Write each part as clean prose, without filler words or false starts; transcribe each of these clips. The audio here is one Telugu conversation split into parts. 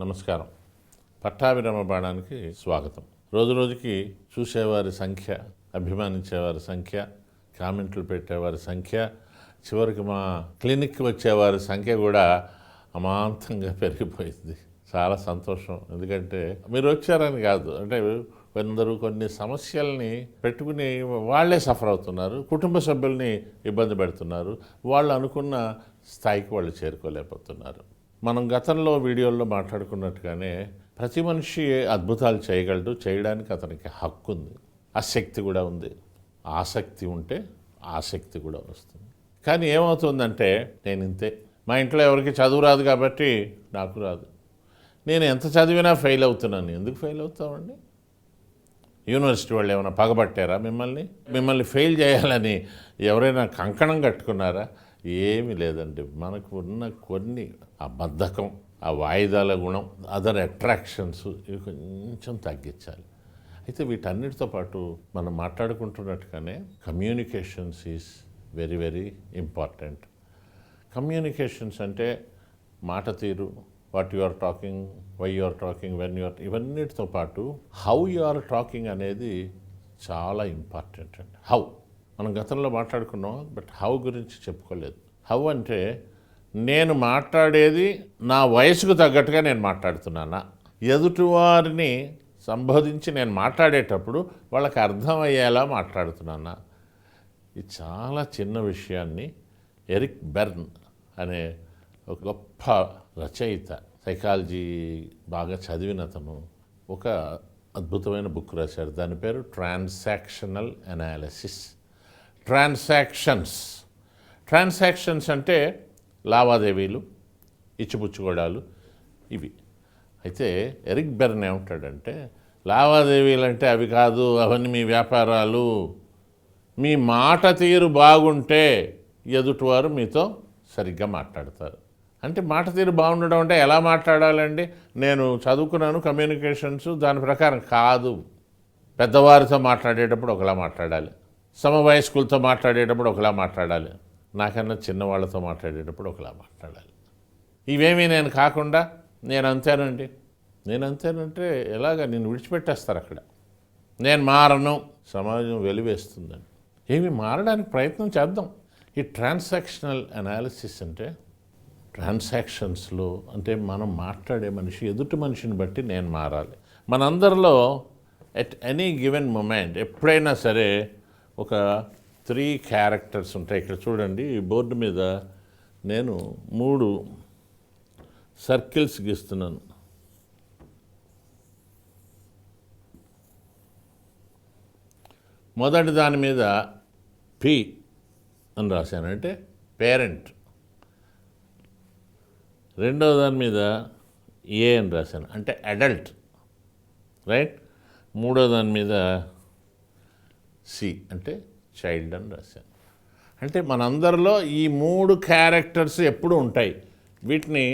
నమస్కారం. పట్టాభిరామ బాణానికి స్వాగతం. రోజు రోజుకి చూసేవారి సంఖ్య, అభిమానించేవారి సంఖ్య, కామెంట్లు పెట్టేవారి సంఖ్య, చివరికి మా క్లినిక్కి వచ్చేవారి సంఖ్య కూడా అమాంతంగా పెరిగిపోయింది. చాలా సంతోషం. ఎందుకంటే మీరు వచ్చారని కాదు, అంటే కొందరు కొన్ని సమస్యల్ని పెట్టుకుని వాళ్ళే సఫర్ అవుతున్నారు, కుటుంబ సభ్యుల్ని ఇబ్బంది పెడుతున్నారు, వాళ్ళు అనుకున్న స్థాయికి వాళ్ళు చేరుకోలేకపోతున్నారు. మనం గతంలో వీడియోల్లో మాట్లాడుకున్నట్టుగానే ప్రతి మనిషి అద్భుతాలు చేయగలడు, చేయడానికి అతనికి హక్కు ఉంది, ఆసక్తి కూడా ఉంది. ఆసక్తి ఉంటే ఆసక్తి కూడా వస్తుంది. కానీ ఏమవుతుందంటే, నేను ఇంతే, మా ఇంట్లో ఎవరికి చదువు రాదు కాబట్టి నాకు రాదు, నేను ఎంత చదివినా ఫెయిల్ అవుతున్నాను. ఎందుకు ఫెయిల్ అవుతామండి? యూనివర్సిటీ వాళ్ళు ఏమైనా పగబట్టారా మిమ్మల్ని ఫెయిల్ చేయాలని ఎవరైనా కంకణం కట్టుకున్నారా? ఏమీ లేదండి. మనకు ఉన్న కొన్ని ఆ బద్ధకం, ఆ వాయిదాల గుణం, అదర్ అట్రాక్షన్స్ ఇవి కొంచెం తగ్గించాలి. అయితే వీటన్నిటితో పాటు మనం మాట్లాడుకుంటున్నట్టుగానే communications is very very important. Communications అంటే మాట తీరు, what you are talking, why you are talking, when you are, ఇవన్నిటితో పాటు హౌ యు ఆర్ టాకింగ్ అనేది చాలా ఇంపార్టెంట్ అండి. హౌ మనం గతంలో మాట్లాడుకున్నాం, బట్ హౌ గురించి చెప్పుకోలేదు. హౌ అంటే నేను మాట్లాడేది నా వయసుకు తగ్గట్టుగా నేను మాట్లాడుతున్నానా, ఎదుటివారిని సంబోధించి నేను మాట్లాడేటప్పుడు వాళ్ళకి అర్థమయ్యేలా మాట్లాడుతున్నానా. ఇది చాలా చిన్న విషయాన్ని ఎరిక్ బెర్న్ అనే ఒక గొప్ప రచయిత, సైకాలజీ బాగా చదివిన అతను ఒక అద్భుతమైన బుక్ రాశాడు. దాని పేరు ట్రాన్సాక్షనల్ అనాలిసిస్. ట్రాన్సాక్షన్స్ అంటే లావాదేవీలు, ఇచ్చిపుచ్చుకోవడాలు, ఇవి. అయితే ఎరిక్ బెర్న్ ఏమంటాడంటే, లావాదేవీలు అంటే అవి కాదు, అవన్నీ మీ వ్యాపారాలు. మీ మాట తీరు బాగుంటే ఎదుటివారు మీతో సరిగ్గా మాట్లాడతారు. అంటే మాట తీరు బాగుండడం అంటే ఎలా మాట్లాడాలండి? నేను చదువుకున్నాను కమ్యూనికేషన్స్, దాని ప్రకారం కాదు. పెద్దవారితో మాట్లాడేటప్పుడు ఒకలా మాట్లాడాలి, సమవయస్కులతో మాట్లాడేటప్పుడు ఒకలా మాట్లాడాలి, నాకన్నా చిన్నవాళ్ళతో మాట్లాడేటప్పుడు ఒకలా మాట్లాడాలి. ఇవేమీ నేను కాకుండా నేను అంతేనంటే ఎలాగ? నేను విడిచిపెట్టేస్తారు అక్కడ. నేను మారను, సమాజం వెలివేస్తుందని. ఏమి మారడానికి ప్రయత్నం చేద్దాం. ఈ ట్రాన్సాక్షనల్ అనాలిసిస్ అంటే, ట్రాన్సాక్షన్స్లో అంటే మనం మాట్లాడే మనిషి, ఎదుటి మనిషిని బట్టి నేను మారాలి. మనందరిలో ఎట్ ఎనీ గివెన్ మూమెంట్ ఎప్పుడైనా సరే ఒక 3 క్యారెక్టర్స్ ఉంటాయి. ఇక్కడ చూడండి, ఈ బోర్డు మీద నేను 3 సర్కిల్స్ గీస్తున్నాను. మొదటి దాని మీద పి అని రాశాను, అంటే పేరెంట్. రెండవ దాని మీద ఏ అని రాశాను, అంటే అడల్ట్, రైట్. మూడో దాని మీద సి అంటే చైల్డ్ అని రాశాను. అంటే మనందరిలో ఈ 3 క్యారెక్టర్స్ ఎప్పుడూ ఉంటాయి. వీటిని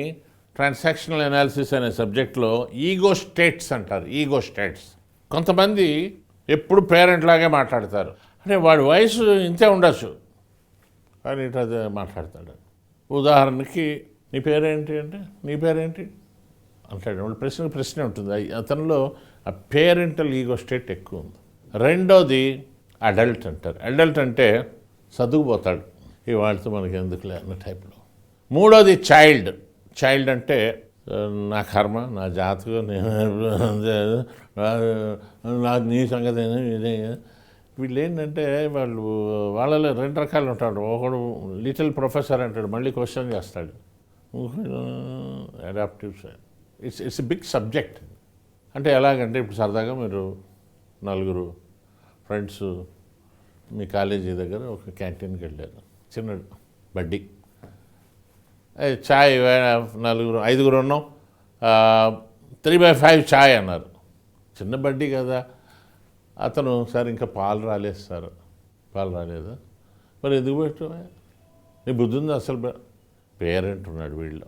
ట్రాన్సాక్షనల్ అనాలిసిస్ అనే సబ్జెక్ట్లో ఈగో స్టేట్స్ అంటారు. Ego states. కొంతమంది ఎప్పుడు పేరెంట్ లాగే మాట్లాడతారు, అంటే వాడి వయసు ఇంతే ఉండొచ్చు కానీ అదే మాట్లాడతాడు. ఉదాహరణకి, నీ పేరేంటి అంటే, నీ పేరేంటి అంటాడు. వాళ్ళు ప్రశ్న ఉంటుంది. అతనిలో ఆ పేరెంటల్ ఈగో స్టేట్ ఎక్కువ ఉంది. రెండోది అడల్ట్ అంటారు. అడల్ట్ అంటే చదువుపోతాడు, ఈ వాళ్ళతో మనకి ఎందుకులే అన్న టైప్లో. మూడోది చైల్డ్ అంటే నా కర్మ, నా జాతకం, నాకు నీ సంగతి ఇదే. వీళ్ళు ఏంటంటే వాళ్ళలో 2 రకాలు ఉంటాడు. ఒకడు లిటిల్ ప్రొఫెసర్ అంటాడు, మళ్ళీ క్వశ్చన్ చేస్తాడు. Adaptive side. It's big subject. అంటే ఎలాగంటే, ఇప్పుడు సరదాగా మీరు 4 ఫ్రెండ్స్ మీ కాలేజీ దగ్గర ఒక క్యాంటీన్కి వెళ్ళారు, చిన్న బడ్డీ. చాయ్ 5 ఉన్నాం, 3/5 చాయ్ అన్నారు. చిన్న బడ్డీ కదా. అతను, సార్ ఇంకా పాలు రాలేదు సార్. పాలు రాలేదా? మరి ఎందుకు పెట్టావా? నీ బుద్ధి ఉంది అసలు? పేరెంట్ ఉన్నాడు వీళ్ళు,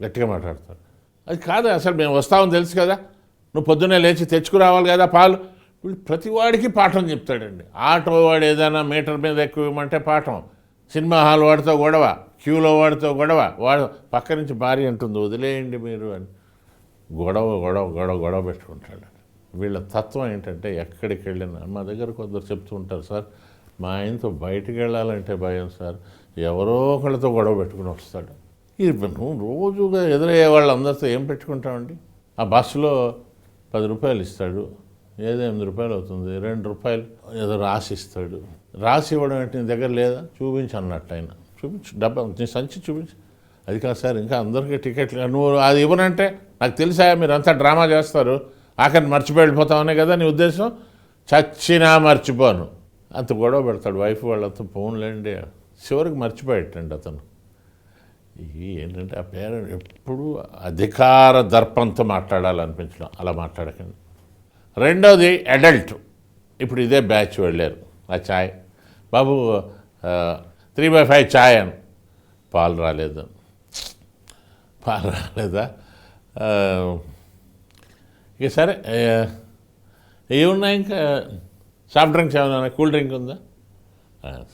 గట్టిగా మాట్లాడతారు. అది కాదు, అసలు మేము వస్తామని తెలుసు కదా, నువ్వు పొద్దున్నే లేచి తెచ్చుకురావాలి కదా పాలు. వీళ్ళు ప్రతివాడికి పాఠం చెప్తాడండి. ఆటో వాడు ఏదైనా మీటర్ మీద ఎక్కువ ఇవ్వమంటే పాఠం, సినిమా హాల్ వాడితో గొడవ, క్యూలో వాడితో గొడవ, వాడు పక్క నుంచి భార్య అంటుంది వదిలేయండి మీరు అని. గొడవ గొడవ గొడవ గొడవ పెట్టుకుంటాడు. వీళ్ళ తత్వం ఏంటంటే ఎక్కడికి వెళ్ళినా మా దగ్గర కొందరు చెప్తూ ఉంటారు, సార్ మా ఆయనతో బయటికి వెళ్ళాలంటే భయం సార్, ఎవరో ఒకళ్ళతో గొడవ పెట్టుకుని వస్తాడు. ఇది నువ్వు రోజుగా ఎదురయ్యే వాళ్ళందరితో ఏం పెట్టుకుంటామండి? ఆ బస్సులో 10 రూపాయలు ఇస్తాడు, ఏదో 8 రూపాయలు అవుతుంది, 2 రూపాయలు ఏదో రాసి ఇస్తాడు. రాసి ఇవ్వడం అంటే నీ దగ్గర లేదా, చూపించు అన్నట్టు ఆయన. చూపించు, డబ్బా నీ సంచి చూపించు. అది కాదు సార్, ఇంకా అందరికీ టికెట్లు, నువ్వు అది ఇవ్వనంటే నాకు తెలుసా మీరు అంతా డ్రామా చేస్తారు, ఆఖరిని మర్చిపోయి వెళ్ళిపోతామనే కదా నీ ఉద్దేశం. చచ్చినా మర్చిపోను అంత గొడవ పెడతాడు వైఫ్ వాళ్ళంతా. ఫోన్లేండి, చివరికి మర్చిపోయేటండి అతను. ఇవి ఏంటంటే ఆ పేరెంట్ ఎప్పుడూ అధికార దర్పంతో మాట్లాడాలనిపించడం, అలా మాట్లాడకండి. రెండోది అడల్ట్. ఇప్పుడు ఇదే బ్యాచ్ వెళ్ళారు, ఆ ఛాయ్ బాబు 3/5 ఛాయ్ అని, పాలు రాలేదు, పాలు రాలేదా, ఇక సరే ఏమున్నాయి ఇంకా, సాఫ్ట్ డ్రింక్స్ ఏమన్నా, కూల్ డ్రింక్ ఉందా,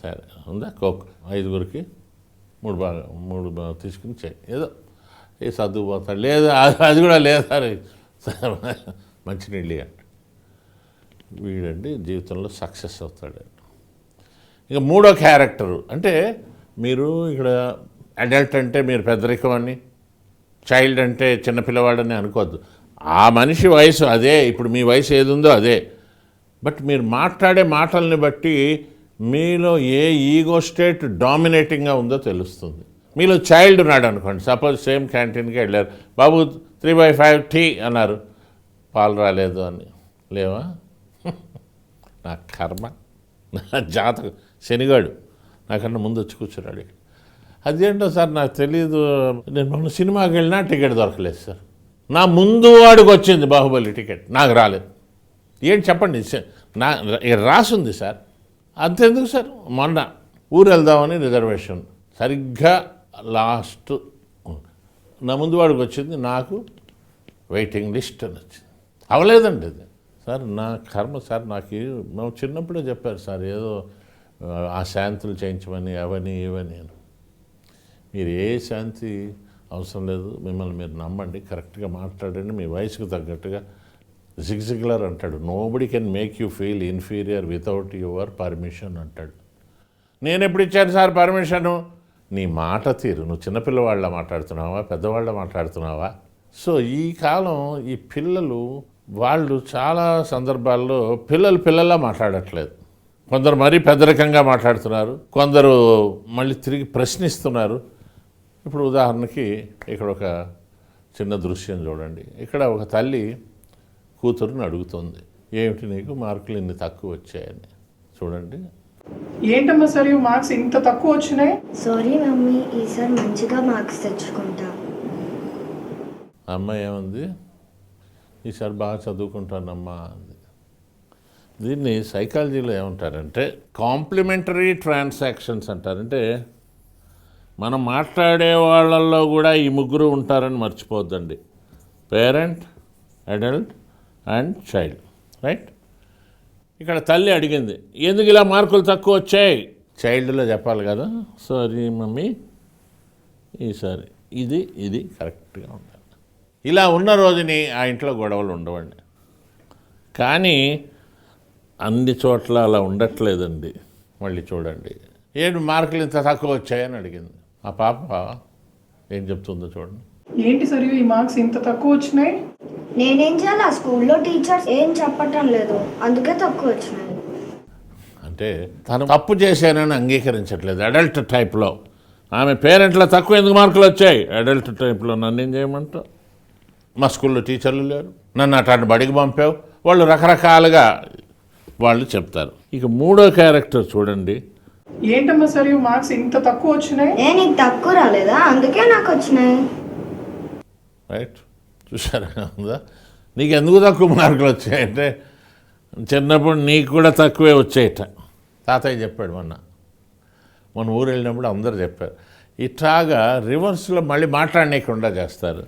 సరే ఉందా, కోక్ 5గురికి 3 తీసుకుని చేయి, ఏదో ఏ సర్దుకుపోతాడు. లేదా అది కూడా లేదా మంచినీళ్ళు అంట. వీడండి జీవితంలో సక్సెస్ అవుతాడు. ఇక మూడో క్యారెక్టరు అంటే, మీరు ఇక్కడ అడల్ట్ అంటే మీరు పెద్దరికం అని, చైల్డ్ అంటే చిన్నపిల్లవాడని అనుకోవద్దు. ఆ మనిషి వయసు అదే, ఇప్పుడు మీ వయసు ఏది ఉందో అదే. బట్ మీరు మాట్లాడే మాటల్ని బట్టి మీలో ఏ ఈగో స్టేట్ డామినేటింగ్గా ఉందో తెలుస్తుంది. మీలో చైల్డ్ ఉన్నాడు అనుకోండి, సపోజ్ సేమ్ క్యాంటీన్కి వెళ్ళారు, బాబు 3/5 టీ అన్నారు, పాలు రాలేదు అని, లేవా నా కర్మ, నా జాతకం, శనిగాడు నాకన్నా ముందు వచ్చి కూర్చున్నాడు. అదేంటో సార్ నాకు తెలియదు, నేను మొన్న సినిమాకి వెళ్ళినా టికెట్ దొరకలేదు సార్, నా ముందు వాడికి వచ్చింది బాహుబలి టికెట్, నాకు రాలేదు. ఏంటి చెప్పండి, నా రాసుంది సార్, అంతెందుకు సార్, మొన్న ఊరు వెళ్దామని రిజర్వేషన్, సరిగ్గా లాస్ట్ నా ముందు వాడికి వచ్చింది, నాకు వెయిటింగ్ లిస్ట్ అని వచ్చింది, అవలేదండి అది. సార్ నా కర్మ సార్, నాకు మేము చిన్నప్పుడే చెప్పారు సార్ ఏదో ఆ శాంతులు చేయించమని, అవని ఇవని. మీరు ఏ శాంతి అవసరం లేదు, మిమ్మల్ని మీరు నమ్మండి, కరెక్ట్గా మాట్లాడండి, మీ వయసుకు తగ్గట్టుగా. జిగ్జిగ్లర్ అంటాడు, nobody can make you feel inferior without your permission అంటాడు. నేను ఎప్పుడు ఇచ్చాను సార్ పర్మిషను? నీ మాట తీరు, నువ్వు చిన్నపిల్లవాళ్ళ మాట్లాడుతున్నావా, పెద్దవాళ్ళ మాట్లాడుతున్నావా? సో ఈ కాలం ఈ పిల్లలు, వాళ్ళు చాలా సందర్భాల్లో పిల్లల్లా మాట్లాడట్లేదు. కొందరు మరీ పెద్దరికంగా మాట్లాడుతున్నారు, కొందరు మళ్ళీ తిరిగి ప్రశ్నిస్తున్నారు. ఇప్పుడు ఉదాహరణకి ఇక్కడ ఒక చిన్న దృశ్యం చూడండి. ఇక్కడ ఒక తల్లి కూతురుని అడుగుతుంది, ఏమిటి నీకు మార్కులు ఇన్ని తక్కువ వచ్చాయని. చూడండి. ఏంటమ్మా సార్ ఈ మార్క్స్ ఇంత తక్కువ వచ్చినాయి? సారీ మమ్మీ, ఈసారి మంచిగా మార్క్స్ తెచ్చుకుంటా. అమ్మాయి ఏముంది, ఈసారి బాగా చదువుకుంటానమ్మా అంది. దీన్ని సైకాలజీలో ఏమంటారంటే కాంప్లిమెంటరీ ట్రాన్సాక్షన్స్ అంటారంటే, మనం మాట్లాడే వాళ్ళల్లో కూడా ఈ ముగ్గురు ఉంటారని మర్చిపోద్దండి, parent, adult and child, right? ఇక్కడ తల్లి అడిగింది, ఎందుకు ఇలా మార్కులు తక్కువ వచ్చాయి, చైల్డ్లో చెప్పాలి కదా, సారీ మమ్మీ ఈసారి ఇది కరెక్ట్గా ఉండాలి. ఇలా ఉన్న రోజుని ఆ ఇంట్లో గొడవలు ఉండవండి. కానీ అన్ని చోట్ల అలా ఉండట్లేదండి. మళ్ళీ చూడండి, 7 మార్కులు ఇంత తక్కువ వచ్చాయని అడిగింది. ఆ పాప ఏం చెప్తుందో చూడండి. ఏంటి సార్ ఈ మార్క్స్ ఇంత తక్కువ వచ్చినాయి? నేనేం చేయాలి, ఆ స్కూల్లో టీచర్స్ ఏం చెప్పటం లేదు, అందుకే తక్కువ వచ్చినాయి. అంటే తను తప్పు చేశానని అంగీకరించట్లేదు. అడల్ట్ టైప్లో ఆమె పేరెంట్లో తక్కువ ఎందుకు మార్కులు వచ్చాయి, అడల్ట్ టైప్లో నన్ను ఏం చేయమంటావు, మా స్కూల్లో టీచర్లు లేరు, నన్ను అట్లాంటి బడికి పంపావు, వాళ్ళు రకరకాలుగా వాళ్ళు చెప్తారు. ఇక మూడో క్యారెక్టర్ చూడండి. ఏంటమ్మా సార్ ఈ మార్క్స్ ఇంత తక్కువ వచ్చినాయి? నీకు తక్కువ రాలేదా, అందుకే నాకు వచ్చినాయి. రైట్, చూసారా ఉందా? నీకు ఎందుకు తక్కువ మార్కులు వచ్చాయంటే, చిన్నప్పుడు నీకు కూడా తక్కువే వచ్చాయట, తాతయ్య చెప్పాడు మన ఊరు వెళ్ళినప్పుడు అందరూ చెప్పారు. ఇట్లాగా రివర్స్లో మళ్ళీ మాట్లాడనీయకుండా చేస్తారు.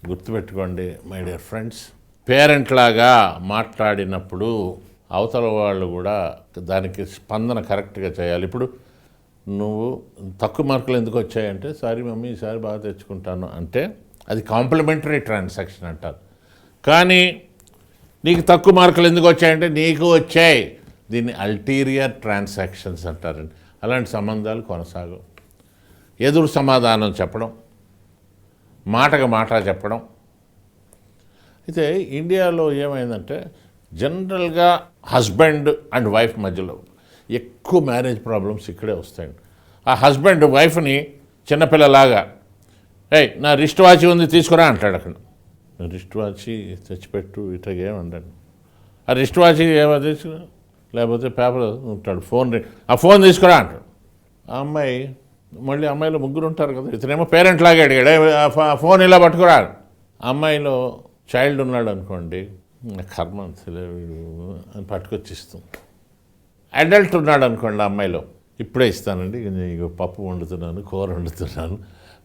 గుర్తుపెట్టుకోండి మై డియర్ ఫ్రెండ్స్, పేరెంట్ లాగా మాట్లాడినప్పుడు అవతల వాళ్ళు కూడా దానికి స్పందన కరెక్ట్గా చేయాలి. ఇప్పుడు నువ్వు తక్కువ మార్కులు ఎందుకు వచ్చాయంటే, సారీ మమ్మీ ఈసారి బాగా తెచ్చుకుంటాను అంటే, అది కాంప్లిమెంటరీ ట్రాన్సాక్షన్ అంటారు. కానీ నీకు తక్కువ మార్కులు ఎందుకు వచ్చాయంటే నీకు వచ్చాయి. దీన్ని అల్టీరియర్ ట్రాన్సాక్షన్స్ అంటారండి. అలాంటి సంబంధాలు కొనసాగవు. ఎదురు సమాధానం చెప్పడం, మాటకు మాట చెప్పడం. అయితే ఇండియాలో ఏమైందంటే జనరల్గా హస్బెండ్ అండ్ వైఫ్ మధ్యలో ఎక్కువ మ్యారేజ్ ప్రాబ్లమ్స్ ఇక్కడే వస్తాయండి. ఆ హస్బెండ్ వైఫ్ని చిన్నపిల్లలాగా నా రిస్ట్ వాచ్ ఉంది తీసుకురా అంటాడు. అక్కడ రిస్ట్ వాచ్ తెచ్చిపెట్టు ఇటగేమంటాడు. ఆ రిస్ట్ వాచ్ ఏమో తీసుకురా, లేకపోతే పేపర్ ఉంటాడు, ఆ ఫోన్ తీసుకురా అంటాడు. ఆ అమ్మాయి మళ్ళీ అమ్మాయిలో ముగ్గురు ఉంటారు కదా, ఇతనేమో పేరెంట్ లాగా అడిగాడు, ఆ ఫోన్ ఇలా పట్టుకురా. అమ్మాయిలో చైల్డ్ ఉన్నాడు అనుకోండి, కర్మ అని పట్టుకొచ్చిస్తుంది. అడల్ట్ ఉన్నాడు అనుకోండి, అమ్మాయిలో ఇప్పుడే ఇస్తానండి, ఇక పప్పు వండుతున్నాను, కూర వండుతున్నాను,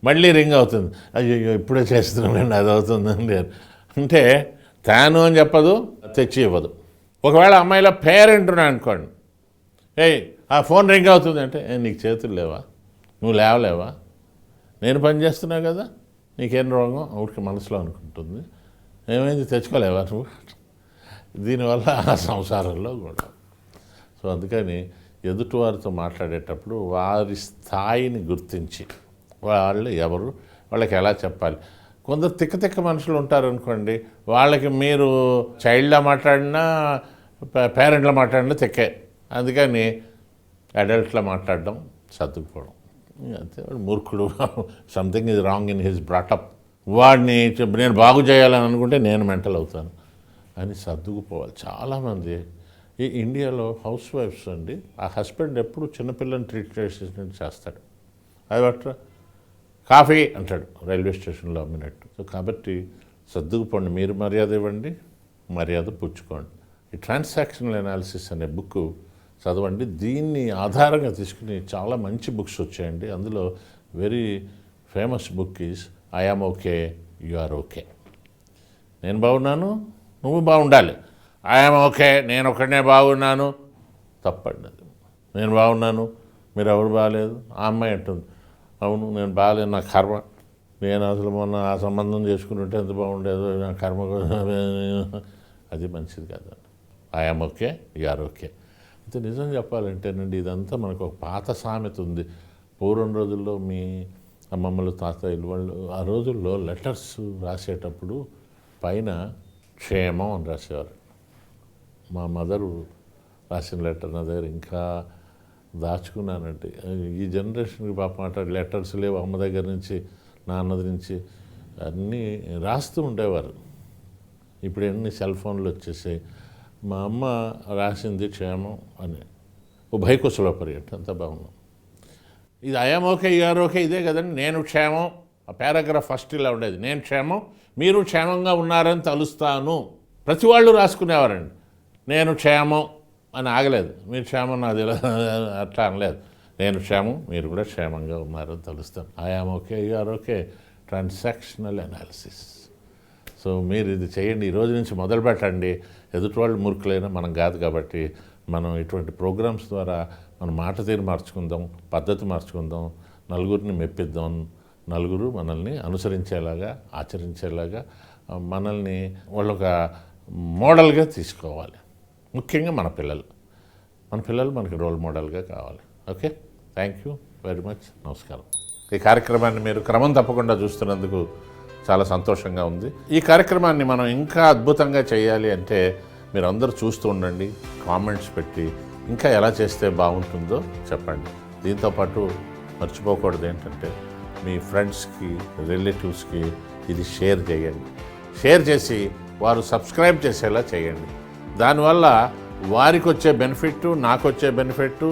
మళ్ళీ రింగ్ అవుతుంది, అయ్యో ఇప్పుడే చేస్తున్నానండి, అది అవుతుందండి అంటే తాను అని చెప్పదు, తెచ్చి ఇవ్వదు. ఒకవేళ అమ్మాయిలో పేరెంట్ ఉన్నాడు అనుకోండి, ఆ ఫోన్ రింగ్ అవుతుంది అంటే నీకు చేతులు లేవా, నువ్వు లేవలేవా, నేను పని చేస్తున్నా కదా, నీకేం రోగం ఊరికి మనసులో అనుకుంటుంది, ఏమైంది తెచ్చుకోలేవా నువ్వు. దీనివల్ల ఆ సంసారంలో కూడా. సో అందుకని ఎదుటివారితో మాట్లాడేటప్పుడు వారి స్థాయిని గుర్తించి వాళ్ళు ఎవరు, వాళ్ళకి ఎలా చెప్పాలి. కొందరు తిక్క మనుషులు ఉంటారనుకోండి, వాళ్ళకి మీరు చైల్డ్లా మాట్లాడినా పేరెంట్లో మాట్లాడినా తిక్కే. అందుకని అడల్ట్లా మాట్లాడడం, సర్దుకుపోవడం. అంతే, వాడు మూర్ఖుడు, something is wrong in his brought up. వాడిని నేను బాగు చేయాలని అనుకుంటే నేను మెంటల్ అవుతాను అని సర్దుకుపోవాలి. చాలామంది ఈ ఇండియాలో హౌస్ వైఫ్స్ అండి, ఆ హస్బెండ్ ఎప్పుడు చిన్నపిల్లని ట్రీట్ చేసేసినట్టు చేస్తాడు. అది పట్రా కాఫీ అంటాడు రైల్వే స్టేషన్లో అమ్మినట్టు. సో కాబట్టి సర్దుకుపోండి, మీరు మర్యాద ఇవ్వండి, మర్యాద పుచ్చుకోండి. ఈ ట్రాన్సాక్షనల్ అనాలిసిస్ అనే బుక్ చదవండి. దీన్ని ఆధారంగా తీసుకుని చాలా మంచి బుక్స్ వచ్చాయండి. అందులో very famous book is I am okay, you are okay. నేను బాగున్నాను, నువ్వు బాగుండాలి. ఐ యామ్ ఓకే, నేను ఒకనే బాగున్నాను, తప్పండి. అది నేను బాగున్నాను, మీరు ఎవరు బాగాలేదు. ఆ అమ్మాయి అంటుంది, అవును నేను బాగాలేదు, నా కర్మ, నేను అసలు మొన్న ఆ సంబంధం చేసుకుంటుంటే ఎంత బాగుండేదో, నా కర్మ. అది మంచిది కాదండి. I am okay, you are okay. అయితే నిజం చెప్పాలంటేనండి, ఇదంతా మనకు ఒక పాత సామెత ఉంది. పూర్వం రోజుల్లో మీ అమ్మమ్మలు, తాతయ్యలు వాళ్ళు ఆ రోజుల్లో లెటర్స్ రాసేటప్పుడు పైన క్షేమం అని రాసేవారు. మా మదరు రాసిన లెటర్ నా దగ్గర ఇంకా దాచుకున్నానంటే. ఈ జనరేషన్కి పాపం లెటర్స్ లేవు. అమ్మ దగ్గర నుంచి, నాన్న నుంచి అన్నీ రాస్తూ ఉండేవారు. ఇప్పుడు ఎన్ని సెల్ ఫోన్లు వచ్చేసాయి. మా అమ్మ రాసింది క్షేమం అని, ఉభయకుశలోపరి అంటే అంత బాగున్నాం. ఇది ఐఎమ్ ఓకే, యూఆర్ ఓకే ఇదే కదండి. నేను క్షేమం, ఆ పారాగ్రాఫ్ ఫస్ట్ ఇలా ఉండేది, నేను క్షేమం, మీరు క్షేమంగా ఉన్నారని తలుస్తాను. ప్రతి వాళ్ళు రాసుకునేవారండి. నేను క్షేమం అని ఆగలేదు, మీరు క్షేమం నాది అట్లా అనలేదు. నేను క్షేమం, మీరు కూడా క్షేమంగా ఉన్నారని తలుస్తాను. I'm okay, you're okay, transactional analysis. So మీరు ఇది చేయండి, ఈ రోజు నుంచి మొదలు పెట్టండి. ఎదుటి వాళ్ళు మూర్ఖులైనా మనం కాదు కాబట్టి మనం ఇటువంటి ప్రోగ్రామ్స్ ద్వారా మన మాట తీరు మార్చుకుందాం, పద్ధతి మార్చుకుందాం, నలుగురిని మెప్పిద్దాం, నలుగురు మనల్ని అనుసరించేలాగా, ఆచరించేలాగా, మనల్ని వాళ్ళొక మోడల్గా తీసుకోవాలి. ముఖ్యంగా మన పిల్లలు మనకి రోల్ మోడల్గా కావాలి. Okay, thank you very much. నమస్కారం. ఈ కార్యక్రమాన్ని మీరు క్రమం తప్పకుండా చూస్తున్నందుకు చాలా సంతోషంగా ఉంది. ఈ కార్యక్రమాన్ని మనం ఇంకా అద్భుతంగా చేయాలి అంటే మీరు అందరూ చూస్తూ ఉండండి, కామెంట్స్ పెట్టి ఇంకా ఎలా చేస్తే బాగుంటుందో చెప్పండి. దీంతోపాటు మర్చిపోకూడదు ఏంటంటే మీ ఫ్రెండ్స్కి, రిలేటివ్స్కి ఇది షేర్ చేయండి. షేర్ చేసి వారు సబ్స్క్రైబ్ చేసేలా చేయండి. దానివల్ల వారికి వచ్చే బెనిఫిట్, నాకు వచ్చే బెనిఫిట్,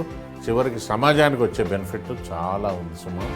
చివరికి సమాజానికి వచ్చే బెనిఫిట్ చాలా ఉంది సుమా.